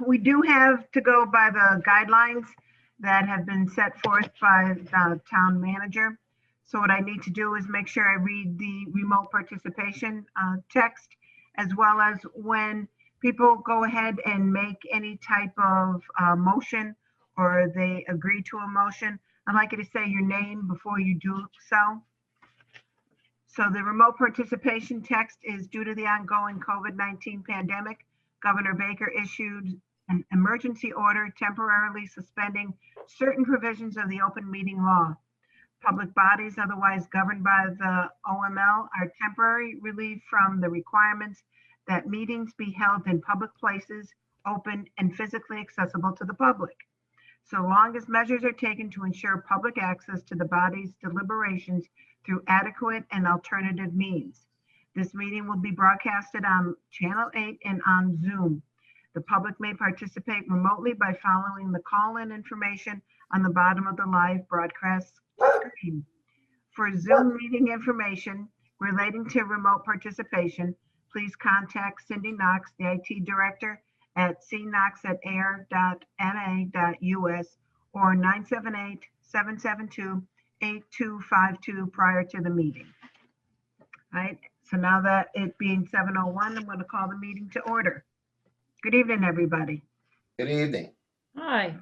We do have to go by the guidelines that have been set forth by the town manager. So what I need to do is make sure I read the remote participation text, as well as when people go ahead and make any type of motion or they agree to a motion, I'd like you to say your name before you do so. So the remote participation text is due to the ongoing COVID-19 pandemic. Governor Baker issued an emergency order temporarily suspending certain provisions of the open meeting law. Public bodies otherwise governed by the OML are temporarily relieved from the requirements that meetings be held in public places, open and physically accessible to the public, so long as measures are taken to ensure public access to the body's deliberations through adequate and alternative means. This meeting will be broadcasted on Channel 8 and on Zoom. The public may participate remotely by following the call-in information on the bottom of the live broadcast screen. For Zoom meeting information relating to remote participation, please contact Cindy Knox, the IT director, at cknox@ayer.ma.us or 978-772-8252 prior to the meeting. All right, so now that it being 7:01, I'm going to call the meeting to order. Good evening, everybody. Good evening. Hi.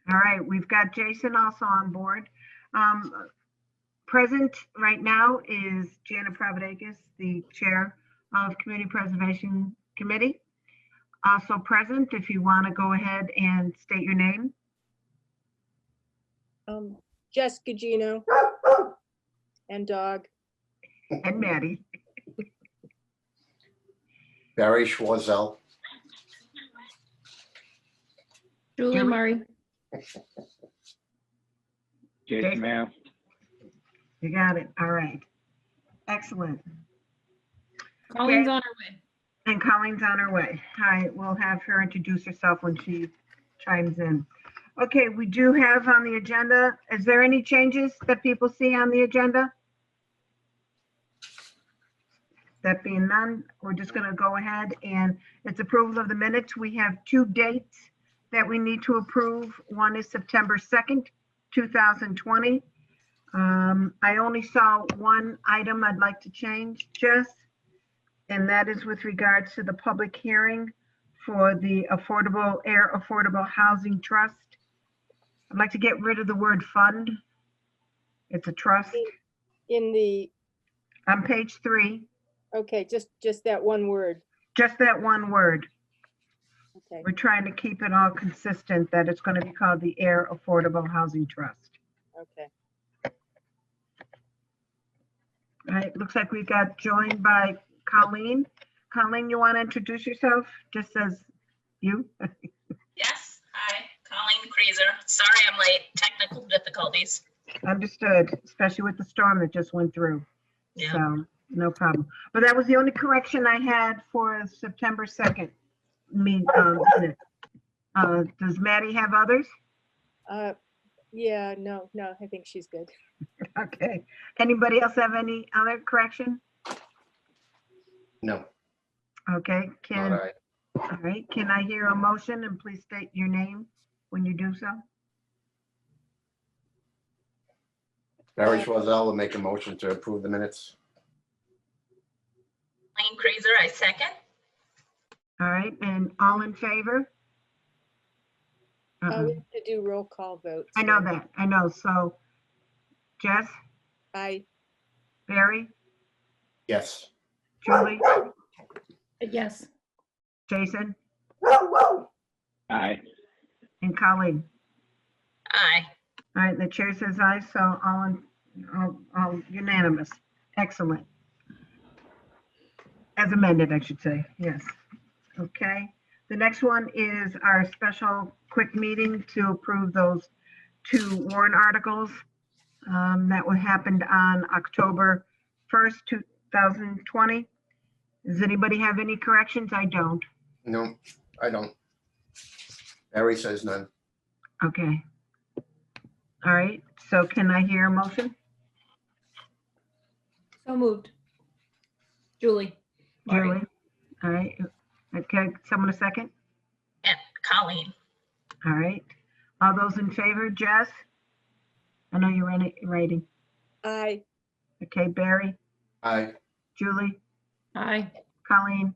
All right, we've got Jason also on board. Present right now is Jana Providakis, the chair of Community Preservation Committee. Also present, if you want to go ahead and state your name. Jessica Gino and dog. And Maddie. Barry Schwarzel. Julie Murray. Jason. Mayo. You got it. All right. Excellent. Colleen's Okay. on her way. And Colleen's on her way. All right, we'll have her introduce herself when she chimes in. Okay, we do have on the agenda, is there any changes that people see on the agenda? That being none, we're just gonna go ahead and it's approval of the minutes. We have two dates that we need to approve. One is September 2nd, 2020. I only saw one item I'd like to change, Jess, and that is with regards to the public hearing for the Ayer Affordable Housing Trust. I'd like to get rid of the word fund. It's a trust. In the, On page 3, okay, just that one word. just that one word. Okay, We're trying to keep it all consistent that it's going to be called the Ayer Affordable Housing Trust. okay. All right, looks like we got joined by Colleen. Colleen, you want to introduce yourself? Just as you? Yes, hi, Colleen Creaser. Sorry I'm late, technical difficulties. Understood, especially with the storm that just went through. Yeah. So, no problem. But that was the only correction I had for September 2nd. Minute. Does Maddie have others? Yeah, no, I think she's good. Okay. Anybody else have any other correction? No. Okay, All right. all right, can I hear a motion and please state your name when you do so? Barry Schwarzel will make a motion to approve the minutes. Colleen Creaser, I second. All right, and all in favor? We have to do roll call votes. I know that, I know, so Jess, I, Barry, Yes. Julie, Yes. Jason, Aye. and Colleen. Aye. All right, the chair says aye, so all unanimous. Excellent. As amended, I should say, yes. Okay, the next one is our special quick meeting to approve those two warrant articles that were happened on October 1st, 2020. Does anybody have any corrections? I don't. No, I don't. Barry says none. Okay. All right, so can I hear a motion? So moved. Julie. Murray. Julie? All right, okay, someone a second? Colleen. All right. All those in favor, Jess? I know you're writing. Aye. Okay, Barry, Aye. Julie, Aye. Colleen,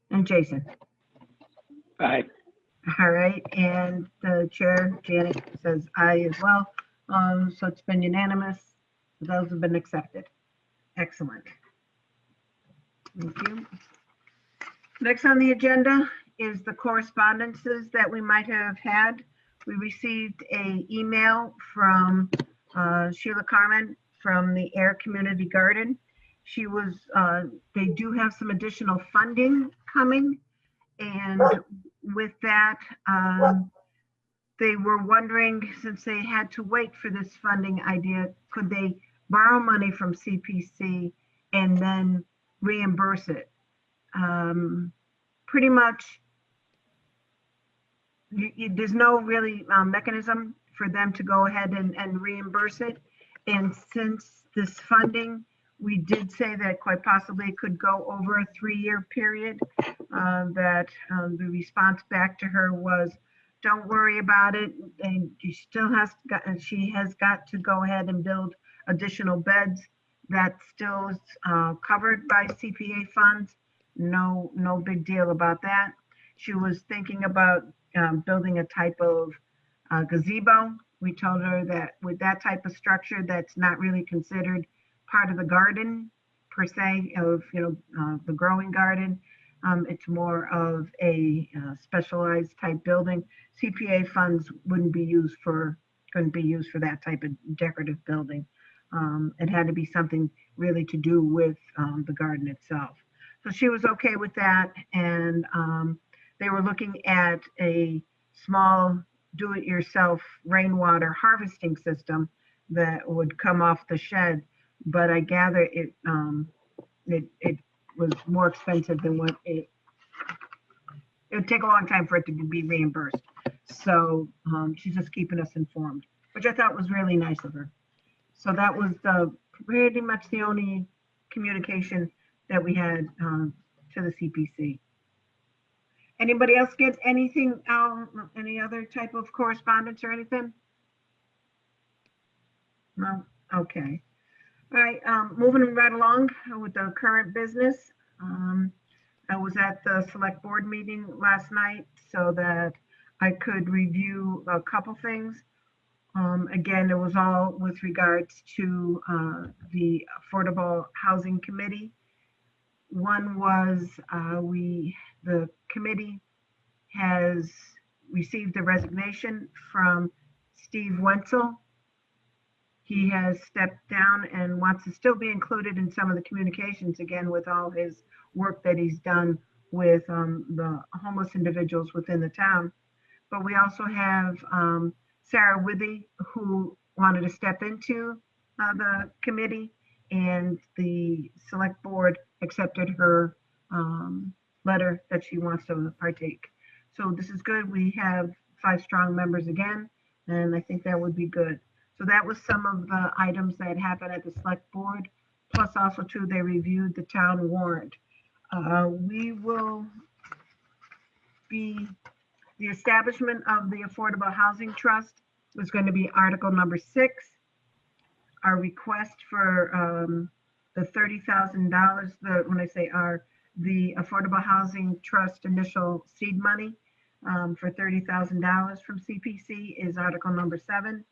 and Jason. Aye. All right, and the chair, Janet, says aye as well. So it's been unanimous. Those have been accepted. Excellent. Thank you. Next on the agenda is the correspondences that we might have had. We received a email from Sheila Carmen from the Ayer Community Garden. She was, they do have some additional funding coming, and with that, they were wondering, since they had to wait for this funding idea, could they borrow money from CPC and then reimburse it? Pretty much, there's no really mechanism for them to go ahead and reimburse it. And since this funding, we did say that quite possibly it could go over a 3-year period, that the response back to her was, don't worry about it. And she has got to go ahead and build additional beds. That still is covered by CPA funds. No big deal about that. She was thinking about building a type of gazebo. We told her that with that type of structure, that's not really considered part of the garden per se, of the growing garden. It's more of a specialized type building. CPA funds couldn't be used for that type of decorative building. It had to be something really to do with the garden itself. So she was okay with that, and they were looking at a small do-it-yourself rainwater harvesting system that would come off the shed, but I gather it was more expensive than what it would take a long time for it to be reimbursed. So she's just keeping us informed, which I thought was really nice of her. So that was pretty much the only communication that we had to the CPC. Anybody else get anything, any other type of correspondence or anything? No? Okay. All right, moving right along with the current business. I was at the select board meeting last night so that I could review a couple things. Again, it was all with regards to the Affordable Housing Committee. One was the committee has received a resignation from Steve Wenzel. He has stepped down and wants to still be included in some of the communications, again, with all his work that he's done with the homeless individuals within the town. But we also have Sarah Withy, who wanted to step into the committee, and the select board accepted her letter that she wants to partake. So this is good. We have 5 strong members again, and I think that would be good. So that was some of the items that happened at the select board. Plus also too, they reviewed the town warrant. We will be, the establishment of the Affordable Housing Trust was going to be article number 6. Our request for the $30,000, when I say the Affordable Housing Trust initial seed money for $30,000 from CPC is article number 7.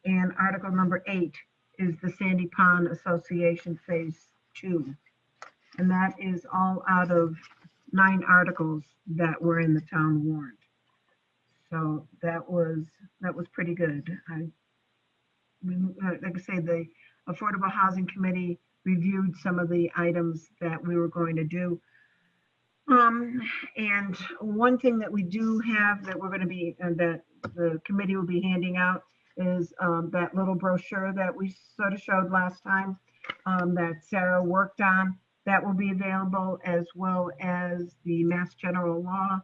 And article number 8 is the Sandy Pond Association Phase 2. And that is all out of 9 articles that were in the town warrant. So that was pretty good. Like I say, the Affordable Housing Committee reviewed some of the items that we were going to do. And one thing that we do have that we're going to be, that the committee will be handing out is that little brochure that we sort of showed last time that Sarah worked on. That will be available, as well as the Mass General Law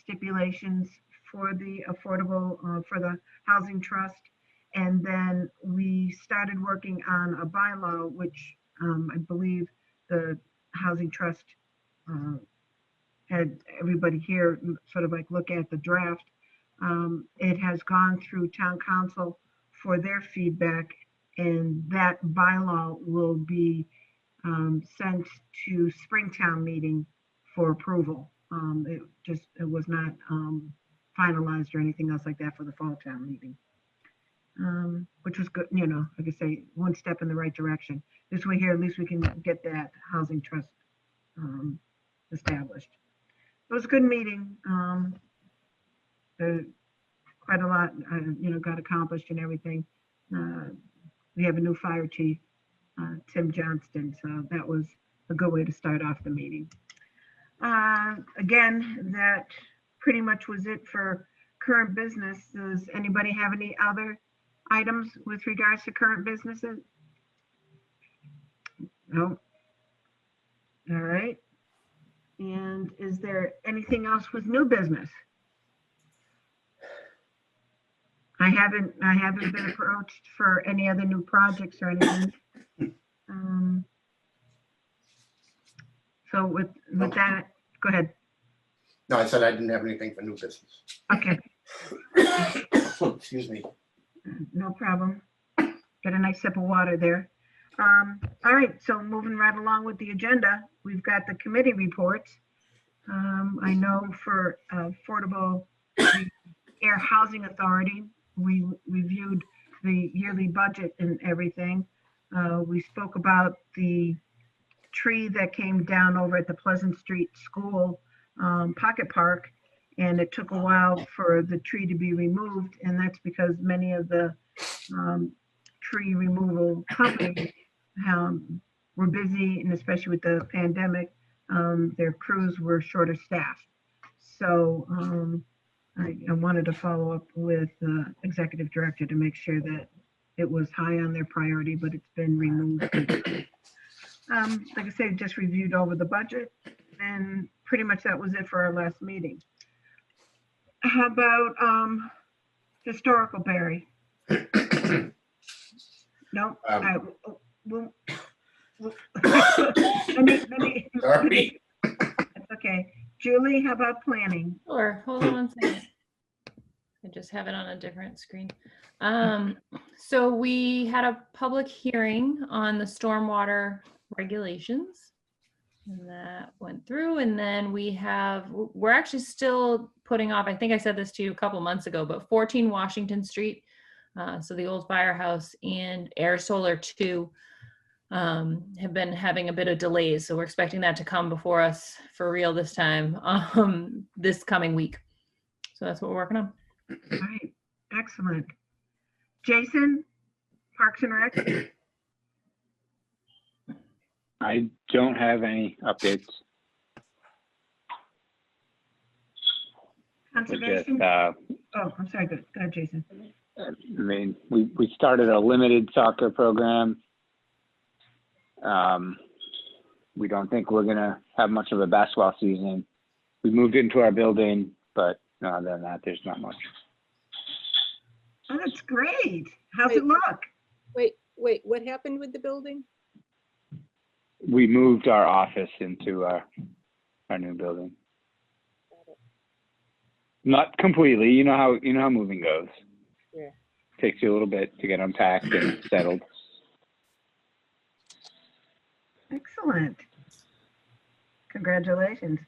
stipulations for the for the Housing Trust. And then we started working on a bylaw, which I believe the Housing Trust had everybody here sort of like look at the draft. It has gone through town council for their feedback, and that bylaw will be sent to Springtown meeting for approval. It was not finalized or anything else like that for the fall town meeting. Which was good, you know, like I say, one step in the right direction. This way here, at least we can get that housing trust established. It was a good meeting. Quite a lot, you know, got accomplished and everything. We have a new fire chief, Tim Johnston, so that was a good way to start off the meeting. Again, that pretty much was it for current business. Does anybody have any other items with regards to current businesses? No. All right. And is there anything else with new business? I haven't been approached for any other new projects or anything. So with that, go ahead. No, I said I didn't have anything for new business. Okay, Excuse me. no problem. Get a nice sip of water there. All right, so moving right along with the agenda, we've got the committee reports. I know for Affordable Air Housing Authority, we reviewed the yearly budget and everything. We spoke about the tree that came down over at the Pleasant Street School Pocket Park, and it took a while for the tree to be removed, and that's because many of the tree removal companies were busy, and especially with the pandemic, their crews were shorter staffed. So I wanted to follow up with the executive director to make sure that it was high on their priority, but it's been removed. Like I said, just reviewed over the budget, and pretty much that was it for our last meeting. How about historical, Barry? No. Well, let me. Sorry. Okay, Julie, how about planning? Or hold on one second. I just have it on a different screen. So we had a public hearing on the stormwater regulations, and that went through. And then we're actually still putting off, I think I said this to you a couple months ago, but 14 Washington Street, so the old firehouse, and Air Solar 2 have been having a bit of delays. So we're expecting that to come before us for real this time, this coming week. So that's what we're working on. All right, excellent. Jason, Parks and Rec? I don't have any updates. Conservation? Just, Oh, I'm sorry, go ahead, Jason. I mean, we started a limited soccer program. We don't think we're gonna have much of a basketball season. We moved into our building, but other than that, there's not much. Oh, that's great. How's it look? Wait, what happened with the building? We moved our office into our new building. Not completely. You know how moving goes. Yeah. Takes you a little bit to get unpacked and settled. Excellent. Congratulations.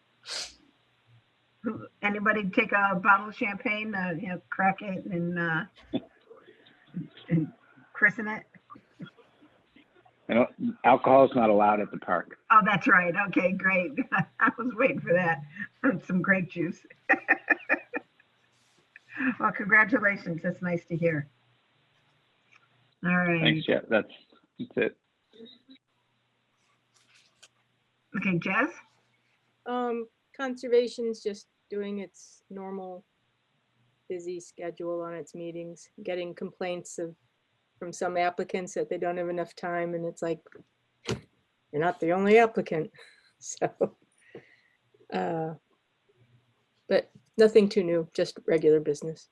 Anybody take a bottle of champagne, crack it and christen it? Alcohol is not allowed at the park. Oh, that's right. Okay, great. I was waiting for that. Some grape juice. Well, congratulations. That's nice to hear. All right. Thanks, yeah. That's it. Okay, Jess? Conservation's just doing its normal busy schedule on its meetings, getting complaints from some applicants that they don't have enough time, and it's like, you're not the only applicant. So, but nothing too new, just regular business,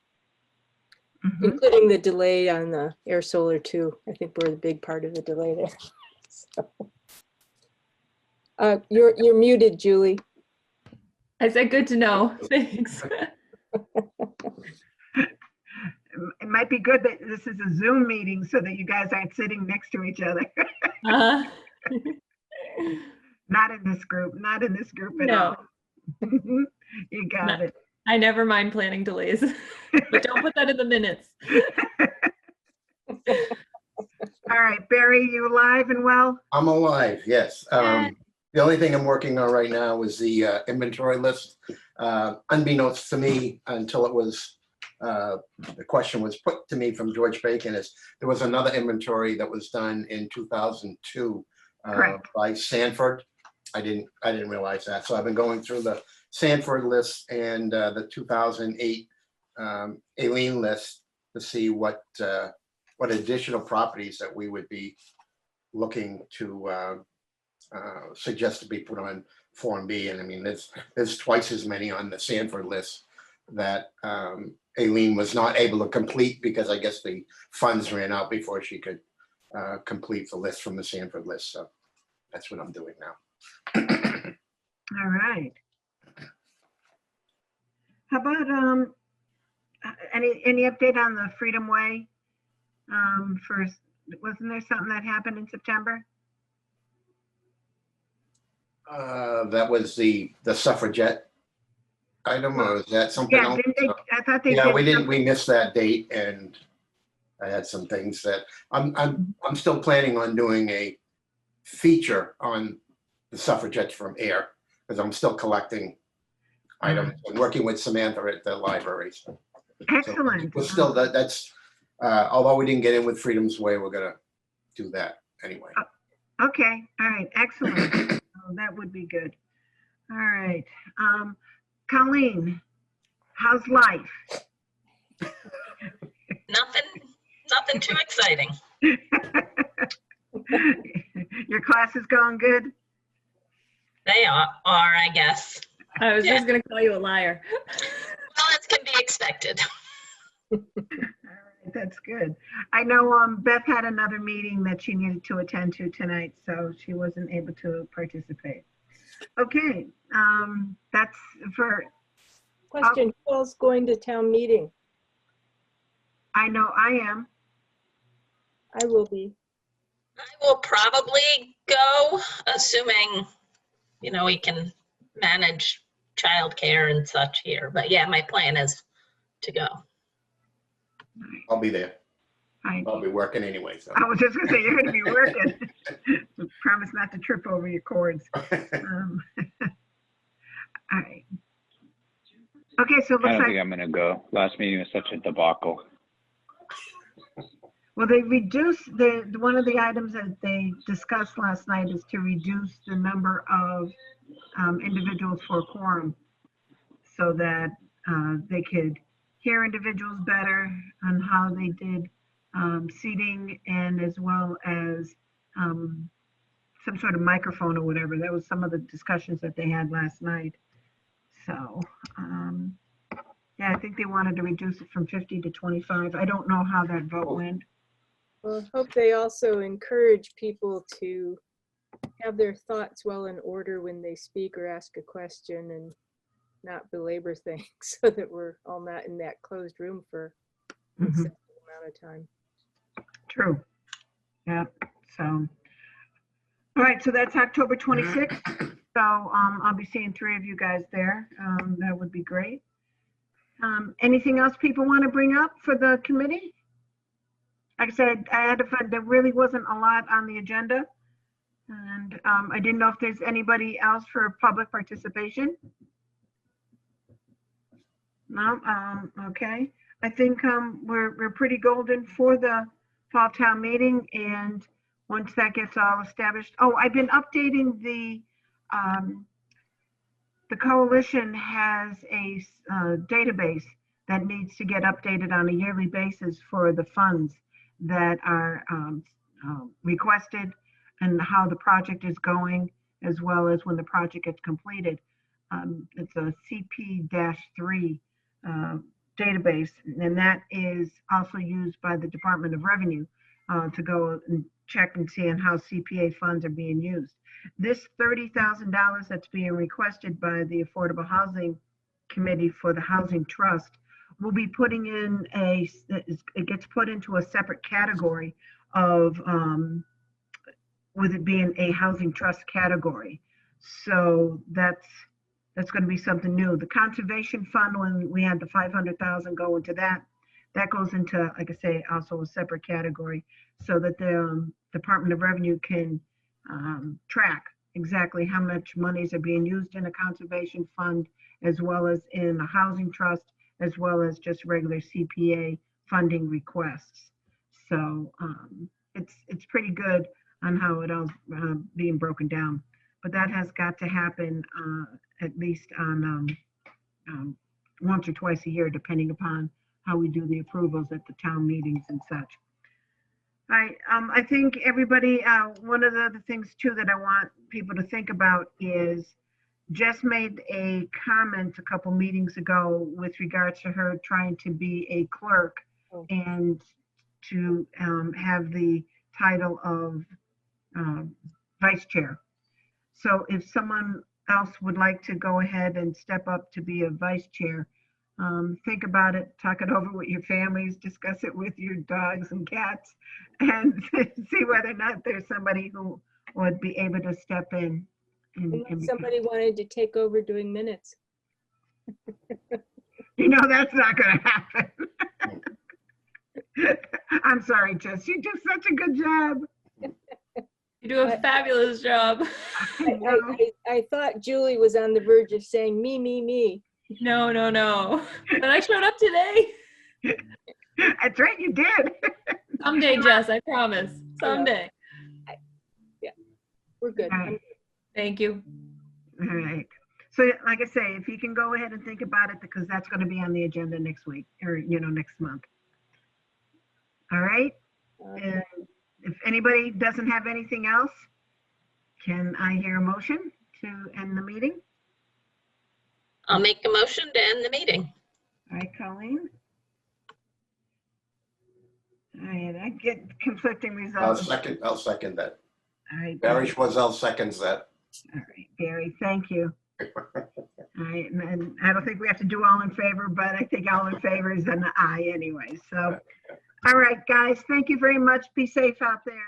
including the delay on the Air Solar 2. I think we're the big part of the delay there. So, you're muted, Julie. I said, good to know. Thanks. It might be good that this is a Zoom meeting so that you guys aren't sitting next to each other. Uh, Not in this group, not in this group at No. all. You got No. it. I never mind planning delays, but don't put that in the minutes. All right, Barry, you alive and well? I'm alive, yes. Yay. The only thing I'm working on right now is the inventory list. Unbeknownst to me, until it was, the question was put to me from George Bacon, is there was another inventory that was done in 2002 Correct. by Sanford. I didn't realize that. So I've been going through the Sanford list and the 2008 Aileen list to see what additional properties that we would be looking to suggest to be put on Form B. And I mean, there's twice as many on the Sanford list that Aileen was not able to complete because I guess the funds ran out before she could complete the list from the Sanford list. So that's what I'm doing now. All right. How about any update on the Freedom Way? First, wasn't there something that happened in September? That was the suffragette item, or is that something Yeah, else? didn't they? I thought they Yeah, did we didn't, something. we missed that date, and I had some things that I'm still planning on doing a feature on the suffragettes from Ayer, because I'm still collecting items and working with Samantha at the library. So Excellent. we're still, that's, although we didn't get in with Freedom's Way, we're gonna do that anyway. Okay, all right, excellent. Oh, that would be good. All right. Colleen, how's life? Nothing too exciting. Your class is going good? They are, I guess. I was Yeah. just going to call you a liar. Well, as can be expected. All right, that's good. I know Beth had another meeting that she needed to attend to tonight, so she wasn't able to participate. Okay, that's for, Question, who else going to town meeting? I know I am. I will be. I will probably go, assuming, we can manage childcare and such here. But yeah, my plan is to go. I'll be there. I I'll be working anyway, so. was just gonna say, you're gonna be working. Promise not to trip over your cords. All right. Okay, so it I looks don't like, think I'm gonna go. Last meeting was such a debacle. well, they reduced, one of the items that they discussed last night is to reduce the number of individuals for quorum so that they could hear individuals better on how they did seating, and as well as some sort of microphone or whatever. That was some of the discussions that they had last night. So, yeah, I think they wanted to reduce it from 50 to 25. I don't know how that vote went. Well, I hope they also encourage people to have their thoughts well in order when they speak or ask a question and not belabor things so that we're all not in that closed room for an excessive amount of time. True. Yeah, so. All right, so that's October 26th. So I'll be seeing 3 of you guys there. That would be great. Anything else people want to bring up for the committee? Like I said, I had to find, there really wasn't a lot on the agenda. And I didn't know if there's anybody else for public participation. No, okay. I think we're pretty golden for the fall town meeting, and once that gets all established. Oh, I've been updating the coalition has a database that needs to get updated on a yearly basis for the funds that are requested and how the project is going, as well as when the project gets completed. It's a CP-3 database, and that is also used by the Department of Revenue to go and check and see on how CPA funds are being used. This $30,000 that's being requested by the Affordable Housing Committee for the Housing Trust will be putting in it gets put into a separate category of, with it being a housing trust category. So that's going to be something new. The conservation fund, when we had the 500,000 go into that goes into, like I say, also a separate category, so that the Department of Revenue can track exactly how much monies are being used in a conservation fund, as well as in a housing trust, as well as just regular CPA funding requests. So it's pretty good on how it all being broken down. But that has got to happen at least on once or twice a year, depending upon how we do the approvals at the town meetings and such. I think everybody, one of the things too that I want people to think about is Jess made a comment a couple meetings ago with regards to her trying to be a clerk and to have the title of vice chair. So if someone else would like to go ahead and step up to be a vice chair, think about it, talk it over with your families, discuss it with your dogs and cats, and see whether or not there's somebody who would be able to step in. Unless somebody wanted to take over doing minutes. You know, that's not going to happen. I'm sorry, Jess, you do such a good job. You do a fabulous job. I thought Julie was on the verge of saying me. No, no, no. But I showed up today. That's right, you did. Someday, Jess, I promise. Someday. Yeah, we're good. All right. Thank you. All right. So like I say, if you can go ahead and think about it, because that's going to be on the agenda next week, or, next month. All right. And if anybody doesn't have anything else, can I hear a motion to end the meeting? I'll make a motion to end the meeting. All right, Colleen. All right, I get conflicting results. I'll second that. All right, Barry Schwazel seconds that. all right, Barry, thank you. All right, and I don't think we have to do all in favor, but I think all in favor is an aye anyway. So, all right, guys, thank you very much. Be safe out there.